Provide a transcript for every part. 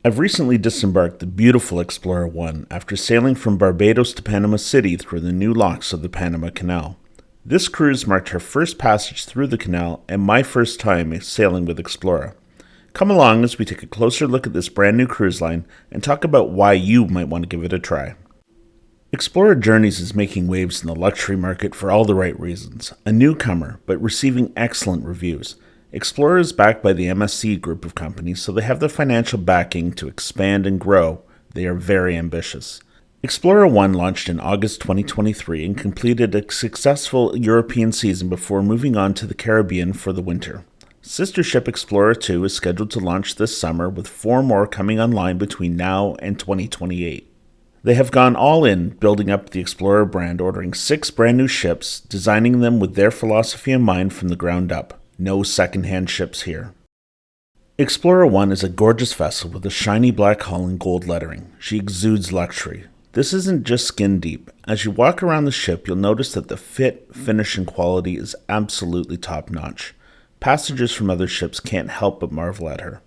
I've recently disembarked the beautiful Explora I after sailing from Barbados to Panama City through the new locks of the Panama Canal. This cruise marked her first passage through the canal and my first time sailing with Explora. Come along as we take a closer look at this brand new cruise line and talk about why you might want to give it a try. Explora Journeys is making waves in the luxury market for all the right reasons. A newcomer, but receiving excellent reviews. Explora is backed by the MSC group of companies, so they have the financial backing to expand and grow. They are very ambitious. Explora I launched in August 2023 and completed a successful European season before moving on to the Caribbean for the winter. Sister ship Explora II is scheduled to launch this summer, with 4 more coming online between now and 2028. They have gone all in, building up the Explora brand, ordering 6 brand new ships, designing them with their philosophy in mind from the ground up. No second-hand ships here. Explora I is a gorgeous vessel with a shiny black hull and gold lettering. She exudes luxury. This isn't just skin deep. As you walk around the ship, you'll notice that the fit, finish, and quality is absolutely top-notch. Passengers from other ships can't help but marvel at her.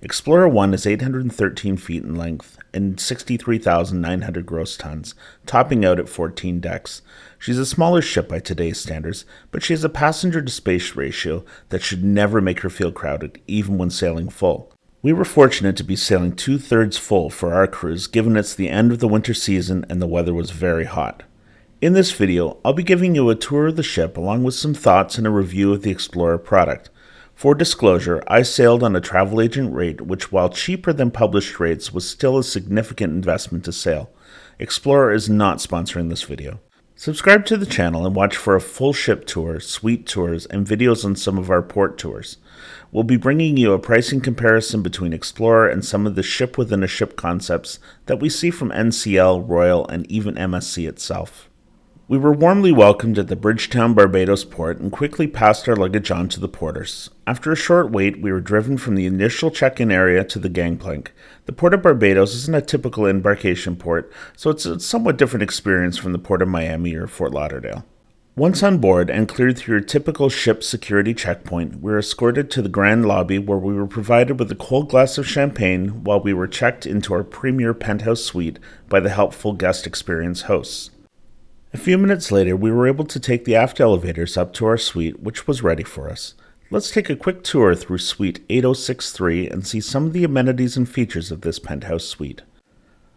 Explora I is 813 feet in length and 63,900 gross tons, topping out at 14 decks. She's a smaller ship by today's standards, but she has a passenger-to-space ratio that should never make her feel crowded, even when sailing full. We were fortunate to be sailing 2/3 full for our cruise, given it's the end of the winter season and the weather was very hot. In this video, I'll be giving you a tour of the ship along with some thoughts and a review of the Explora product. For disclosure, I sailed on a travel agent rate which, while cheaper than published rates, was still a significant investment to sail. Explora is not sponsoring this video. Subscribe to the channel and watch for a full ship tour, suite tours, and videos on some of our port tours. We'll be bringing you a pricing comparison between Explora and some of the ship-within-a-ship concepts that we see from NCL, Royal, and even MSC itself. We were warmly welcomed at the Bridgetown, Barbados port and quickly passed our luggage on to the porters. After a short wait, we were driven from the initial check-in area to the gangplank. The port of Barbados isn't a typical embarkation port, so it's a somewhat different experience from the port of Miami or Fort Lauderdale. Once on board and cleared through your typical ship security checkpoint, we were escorted to the grand lobby where we were provided with a cold glass of champagne while we were checked into our premier penthouse suite by the helpful guest experience hosts. A few minutes later, we were able to take the aft elevators up to our suite, which was ready for us. Let's take a quick tour through Suite 8063 and see some of the amenities and features of this penthouse suite.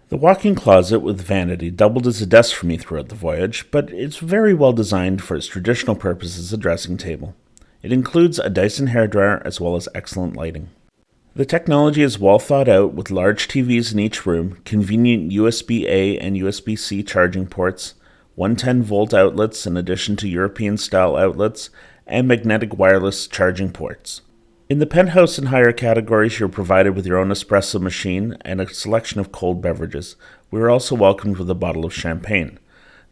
The walk-in closet with vanity doubled as a desk for me throughout the voyage, but it's very well designed for its traditional purpose as a dressing table. It includes a Dyson hairdryer as well as excellent lighting. The technology is well thought out with large TVs in each room, convenient USB-A and USB-C charging ports, 110-volt outlets in addition to European-style outlets, and magnetic wireless charging ports. In the penthouse and higher categories, you're provided with your own espresso machine and a selection of cold beverages. We were also welcomed with a bottle of champagne.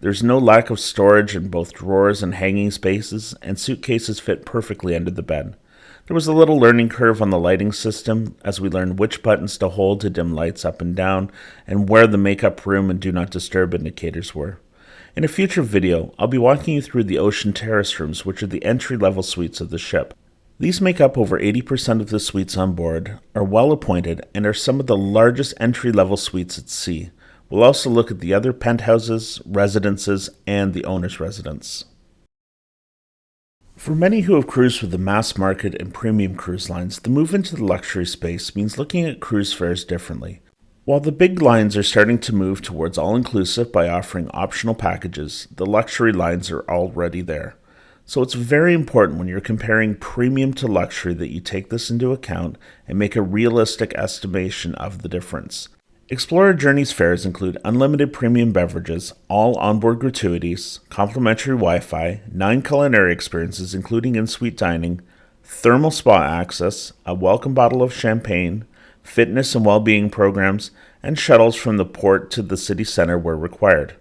There's no lack of storage in both drawers and hanging spaces, and suitcases fit perfectly under the bed. There was a little learning curve on the lighting system as we learned which buttons to hold to dim lights up and down, and where the makeup room and do not disturb indicators were. In a future video, I'll be walking you through the Ocean Terrace rooms, which are the entry-level suites of the ship. These make up over 80% of the suites on board, are well appointed, and are some of the largest entry-level suites at sea. We'll also look at the other penthouses, residences, and the owner's residence. For many who have cruised with the mass market and premium cruise lines, the move into the luxury space means looking at cruise fares differently. While the big lines are starting to move towards all-inclusive by offering optional packages, the luxury lines are already there. So it's very important when you're comparing premium to luxury that you take this into account and make a realistic estimation of the difference. Explora Journeys fares include unlimited premium beverages, all onboard gratuities, complimentary Wi-Fi, 9 culinary experiences including in-suite dining, thermal spa access, a welcome bottle of champagne, fitness and well-being programs, and shuttles from the port to the city center where required.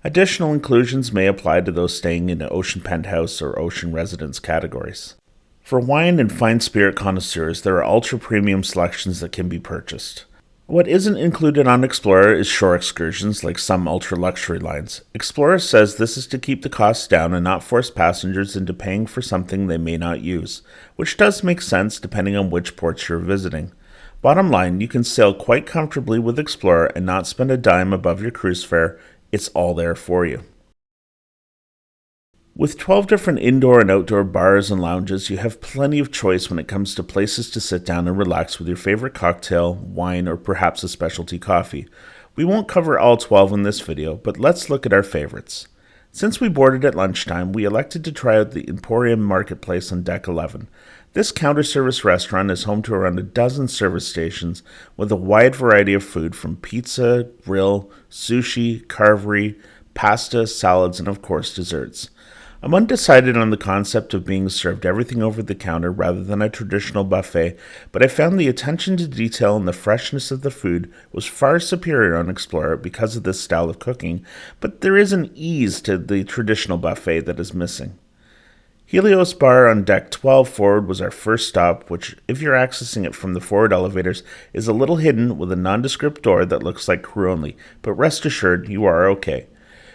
Additional inclusions may apply to those staying in the Ocean Penthouse or Ocean Residence categories. For wine and fine spirit connoisseurs, there are ultra-premium selections that can be purchased. What isn't included on Explora is shore excursions like some ultra-luxury lines. Explora says this is to keep the costs down and not force passengers into paying for something they may not use, which does make sense depending on which ports you're visiting. Bottom line, you can sail quite comfortably with Explorer and not spend a dime above your cruise fare. It's all there for you. With 12 different indoor and outdoor bars and lounges, you have plenty of choice when it comes to places to sit down and relax with your favorite cocktail, wine, or perhaps a specialty coffee. We won't cover all 12 in this video, but let's look at our favorites. Since we boarded at lunchtime, we elected to try out the Emporium Marketplace on Deck 11. This counter-service restaurant is home to around a dozen service stations with a wide variety of food from pizza, grill, sushi, carvery, pasta, salads, and of course desserts. I'm undecided on the concept of being served everything over the counter rather than a traditional buffet, but I found the attention to detail and the freshness of the food was far superior on Explorer because of this style of cooking, but there is an ease to the traditional buffet that is missing. Helios Bar on Deck 12 forward was our first stop, which, if you're accessing it from the forward elevators, is a little hidden with a nondescript door that looks like crew only, but rest assured, you are okay.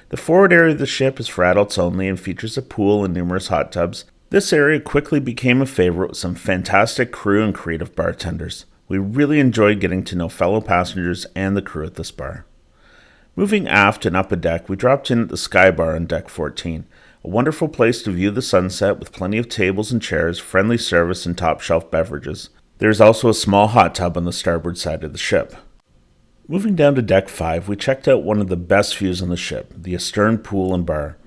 The forward area of the ship is for adults only and features a pool and numerous hot tubs. This area quickly became a favorite with some fantastic crew and creative bartenders. We really enjoyed getting to know fellow passengers and the crew at this bar. Moving aft and up a deck, we dropped in at the Sky Bar on Deck 14, a wonderful place to view the sunset with plenty of tables and chairs, friendly service, and top-shelf beverages. There is also a small hot tub on the starboard side of the ship. Moving down to Deck 5, we checked out one of the best views on the ship, the Astern Pool and Bar.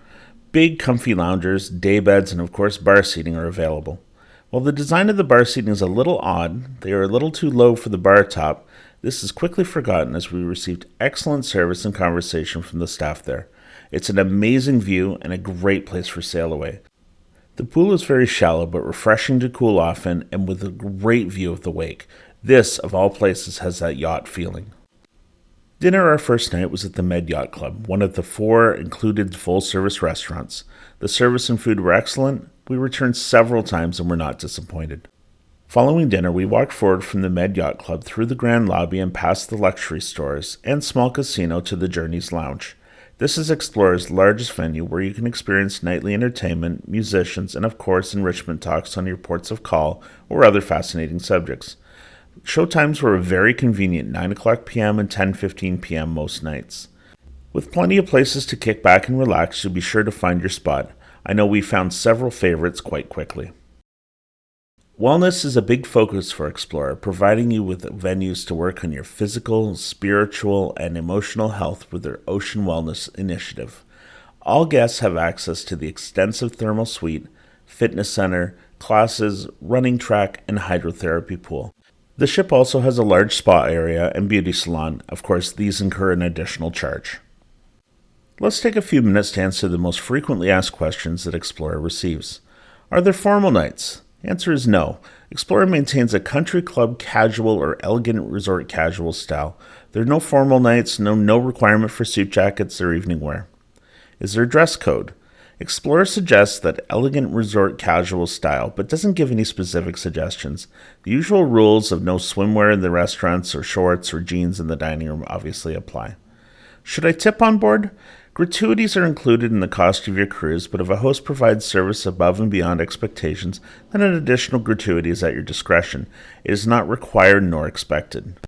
Big, comfy loungers, day beds, and of course bar seating are available. While the design of the bar seating is a little odd, they are a little too low for the bar top, this is quickly forgotten as we received excellent service and conversation from the staff there. It's an amazing view and a great place for sail away. The pool is very shallow but refreshing to cool off in and with a great view of the wake. This, of all places, has that yacht feeling. Dinner our first night was at the Med Yacht Club, one of the 4 included full-service restaurants. The service and food were excellent. We returned several times and were not disappointed. Following dinner, we walked forward from the Med Yacht Club through the grand lobby and past the luxury stores and small casino to the Journeys Lounge. This is Explorer's largest venue where you can experience nightly entertainment, musicians, and of course enrichment talks on your ports of call or other fascinating subjects. Showtimes were a very convenient 9 o'clock p.m. and 10:15 p.m. most nights. With plenty of places to kick back and relax, you'll be sure to find your spot. I know we found several favorites quite quickly. Wellness is a big focus for Explorer, providing you with venues to work on your physical, spiritual, and emotional health with their Ocean Wellness initiative. All guests have access to the extensive thermal suite, fitness center, classes, running track, and hydrotherapy pool. The ship also has a large spa area and beauty salon. Of course, these incur an additional charge. Let's take a few minutes to answer the most frequently asked questions that Explorer receives. Are there formal nights? Answer is no. Explorer maintains a country club casual or elegant resort casual style. There are no formal nights, no requirement for suit jackets or evening wear. Is there a dress code? Explorer suggests that elegant resort casual style, but doesn't give any specific suggestions. The usual rules of no swimwear in the restaurants or shorts or jeans in the dining room obviously apply. Should I tip on board? Gratuities are included in the cost of your cruise, but if a host provides service above and beyond expectations, then an additional gratuity is at your discretion. It is not required nor expected.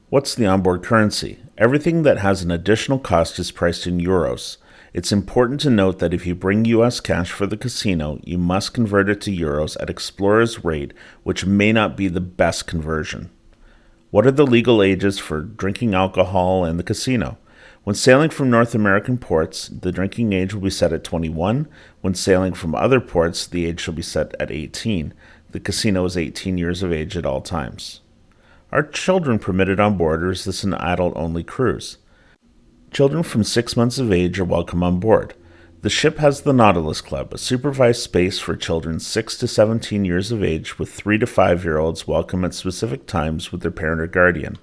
What's the onboard currency? Everything that has an additional cost is priced in euros. It's important to note that if you bring US cash for the casino, you must convert it to euros at Explorer's rate, which may not be the best conversion. What are the legal ages for drinking alcohol in the casino? When sailing from North American ports, the drinking age will be set at 21. When sailing from other ports, the age shall be set at 18. The casino is 18 years of age at all times. Are children permitted on board, or is this an adult-only cruise? Children from 6 months of age are welcome on board. The ship has the Nautilus Club, a supervised space for children 6 to 17 years of age with 3 to 5-year-olds welcome at specific times with their parent or guardian.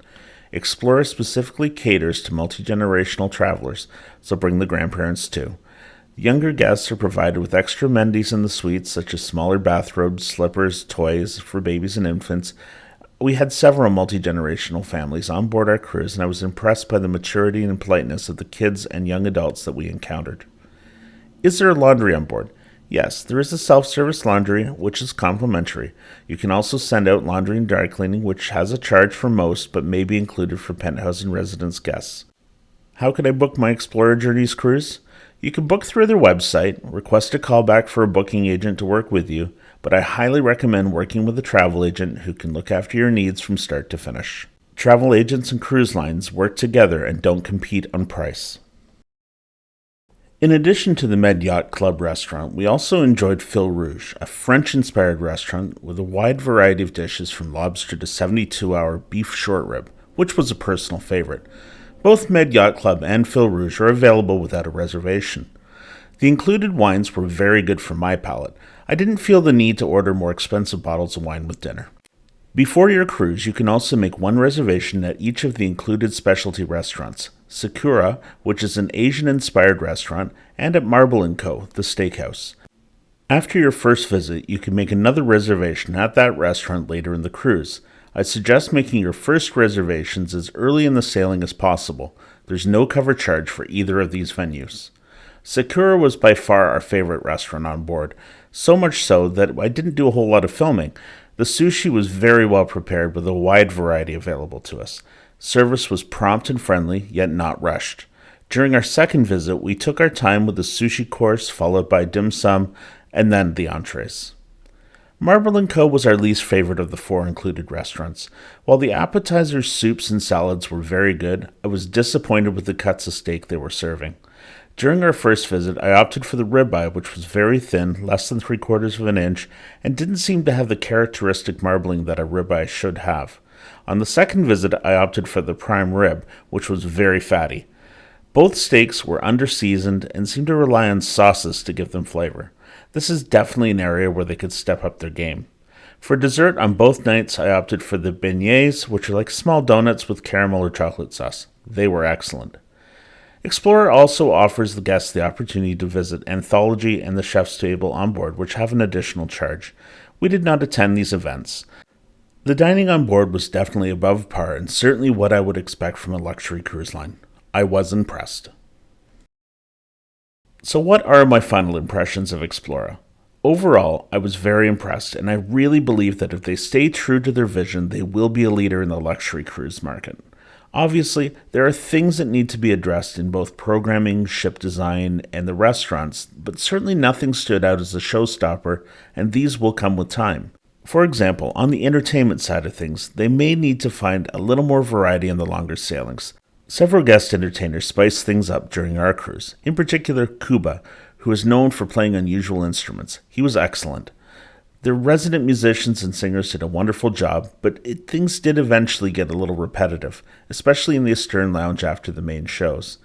Explorer specifically caters to multi-generational travelers, so bring the grandparents too. Younger guests are provided with extra amenities in the suites such as smaller bathrobes, slippers, toys for babies and infants. We had several multi-generational families on board our cruise, and I was impressed by the maturity and politeness of the kids and young adults that we encountered. Is there a laundry on board? Yes, there is a self-service laundry, which is complimentary. You can also send out laundry and dry cleaning, which has a charge for most, but may be included for Penthouse and residence guests. How can I book my Explorer Journeys cruise? You can book through their website, request a callback for a booking agent to work with you, but I highly recommend working with a travel agent who can look after your needs from start to finish. Travel agents and cruise lines work together and don't compete on price. In addition to the Med Yacht Club restaurant, we also enjoyed Fil Rouge, a French-inspired restaurant with a wide variety of dishes from lobster to 72-hour beef short rib, which was a personal favorite. Both Med Yacht Club and Fil Rouge are available without a reservation. The included wines were very good for my palate. I didn't feel the need to order more expensive bottles of wine with dinner. Before your cruise, you can also make one reservation at each of the included specialty restaurants, Sakura, which is an Asian-inspired restaurant, and at Marble & Co., the steakhouse. After your first visit, you can make another reservation at that restaurant later in the cruise. I suggest making your first reservations as early in the sailing as possible. There's no cover charge for either of these venues. Sakura was by far our favorite restaurant on board, so much so that I didn't do a whole lot of filming. The sushi was very well prepared with a wide variety available to us. Service was prompt and friendly, yet not rushed. During our second visit, we took our time with the sushi course, followed by dim sum, and then the entrees. Marble & Co. was our least favorite of the four included restaurants. While the appetizers, soups, and salads were very good, I was disappointed with the cuts of steak they were serving. During our first visit, I opted for the ribeye, which was very thin, less than 3/4 of an inch, and didn't seem to have the characteristic marbling that a ribeye should have. On the second visit, I opted for the prime rib, which was very fatty. Both steaks were under-seasoned and seemed to rely on sauces to give them flavor. This is definitely an area where they could step up their game. For dessert on both nights, I opted for the beignets, which are like small donuts with caramel or chocolate sauce. They were excellent. Explorer also offers the guests the opportunity to visit Anthology and the Chef's Table on board, which have an additional charge. We did not attend these events. The dining on board was definitely above par and certainly what I would expect from a luxury cruise line. I was impressed. So what are my final impressions of Explora? Overall, I was very impressed, and I really believe that if they stay true to their vision, they will be a leader in the luxury cruise market. Obviously, there are things that need to be addressed in both programming, ship design, and the restaurants, but certainly nothing stood out as a showstopper, and these will come with time. For example, on the entertainment side of things, they may need to find a little more variety in the longer sailings. Several guest entertainers spiced things up during our cruise, in particular Kuba, who is known for playing unusual instruments. He was excellent. The resident musicians and singers did a wonderful job, but things did eventually get a little repetitive, especially in the Astern Lounge after the main shows.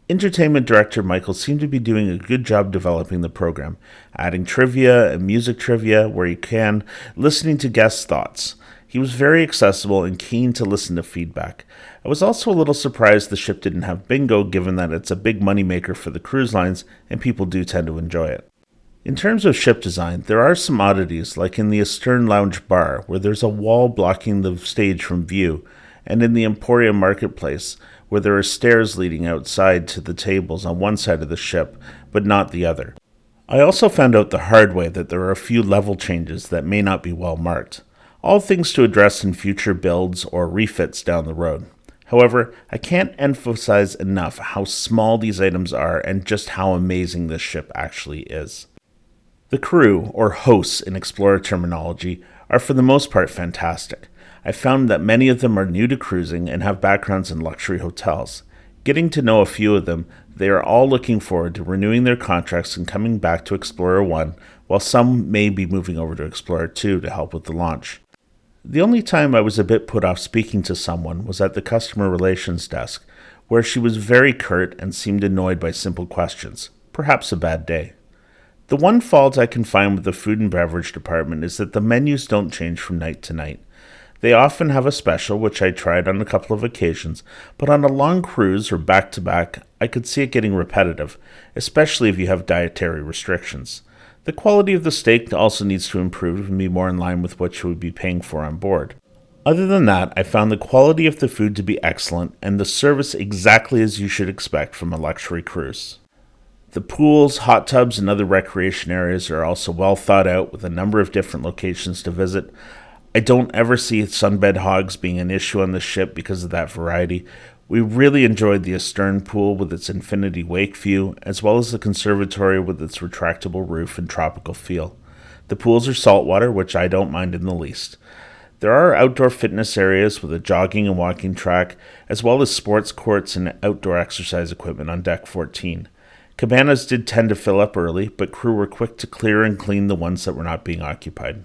Entertainment director Michael seemed to be doing a good job developing the program, adding trivia and music trivia where he can, listening to guests' thoughts. He was very accessible and keen to listen to feedback. I was also a little surprised the ship didn't have bingo, given that it's a big moneymaker for the cruise lines and people do tend to enjoy it. In terms of ship design, there are some oddities, like in the Astern Lounge bar, where there's a wall blocking the stage from view, and in the Emporium Marketplace, where there are stairs leading outside to the tables on one side of the ship, but not the other. I also found out the hard way that there are a few level changes that may not be well marked. All things to address in future builds or refits down the road. However, I can't emphasize enough how small these items are and just how amazing this ship actually is. The crew, or hosts in Explorer terminology, are for the most part fantastic. I found that many of them are new to cruising and have backgrounds in luxury hotels. Getting to know a few of them, they are all looking forward to renewing their contracts and coming back to Explorer I, while some may be moving over to Explorer II to help with the launch. The only time I was a bit put off speaking to someone was at the customer relations desk, where she was very curt and seemed annoyed by simple questions. Perhaps a bad day. The one fault I can find with the food and beverage department is that the menus don't change from night to night. They often have a special, which I tried on a couple of occasions, but on a long cruise or back-to-back, I could see it getting repetitive, especially if you have dietary restrictions. The quality of the steak also needs to improve and be more in line with what you would be paying for on board. Other than that, I found the quality of the food to be excellent and the service exactly as you should expect from a luxury cruise. The pools, hot tubs, and other recreation areas are also well thought out with a number of different locations to visit. I don't ever see sunbed hogs being an issue on the ship because of that variety. We really enjoyed the Astern pool with its infinity wake view, as well as the conservatory with its retractable roof and tropical feel. The pools are saltwater, which I don't mind in the least. There are outdoor fitness areas with a jogging and walking track, as well as sports courts and outdoor exercise equipment on Deck 14. Cabanas did tend to fill up early, but crew were quick to clear and clean the ones that were not being occupied.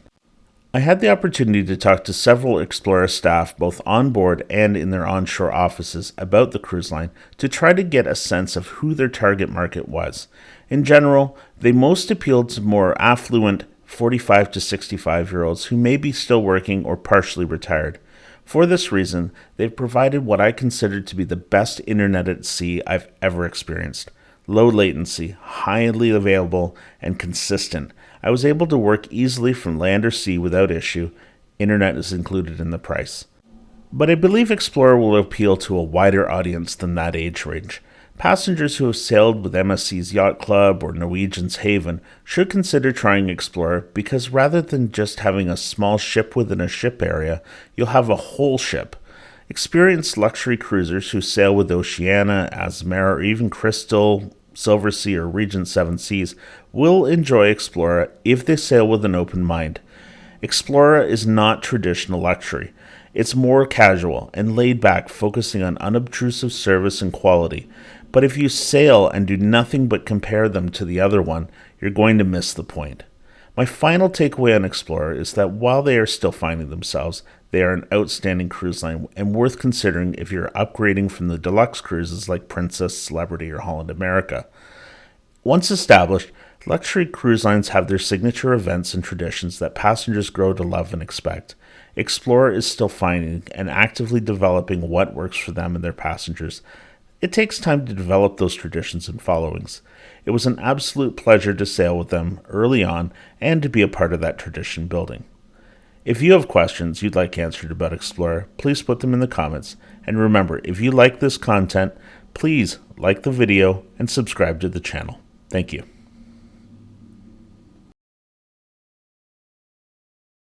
I had the opportunity to talk to several Explora staff, both on board and in their onshore offices, about the cruise line to try to get a sense of who their target market was. In general, they most appealed to more affluent 45 to 65-year-olds who may be still working or partially retired. For this reason, they've provided what I consider to be the best internet at sea I've ever experienced. Low latency, highly available, and consistent. I was able to work easily from land or sea without issue. Internet is included in the price. But I believe Explora will appeal to a wider audience than that age range. Passengers who have sailed with MSC's Yacht Club or Norwegian's Haven should consider trying Explora because rather than just having a small ship within a ship area, you'll have a whole ship. Experienced luxury cruisers who sail with Oceania, Azamara, or even Crystal, Silversea, or Regent Seven Seas will enjoy Explora if they sail with an open mind. Explora is not traditional luxury. It's more casual and laid back, focusing on unobtrusive service and quality. But if you sail and do nothing but compare them to the other one, you're going to miss the point. My final takeaway on Explora is that while they are still finding themselves, they are an outstanding cruise line and worth considering if you're upgrading from the deluxe cruises like Princess, Celebrity, or Holland America. Once established, luxury cruise lines have their signature events and traditions that passengers grow to love and expect. Explora is still finding and actively developing what works for them and their passengers. It takes time to develop those traditions and followings. It was an absolute pleasure to sail with them early on and to be a part of that tradition building. If you have questions you'd like answered about Explora, please put them in the comments. And remember, if you like this content, please like the video and subscribe to the channel. Thank you.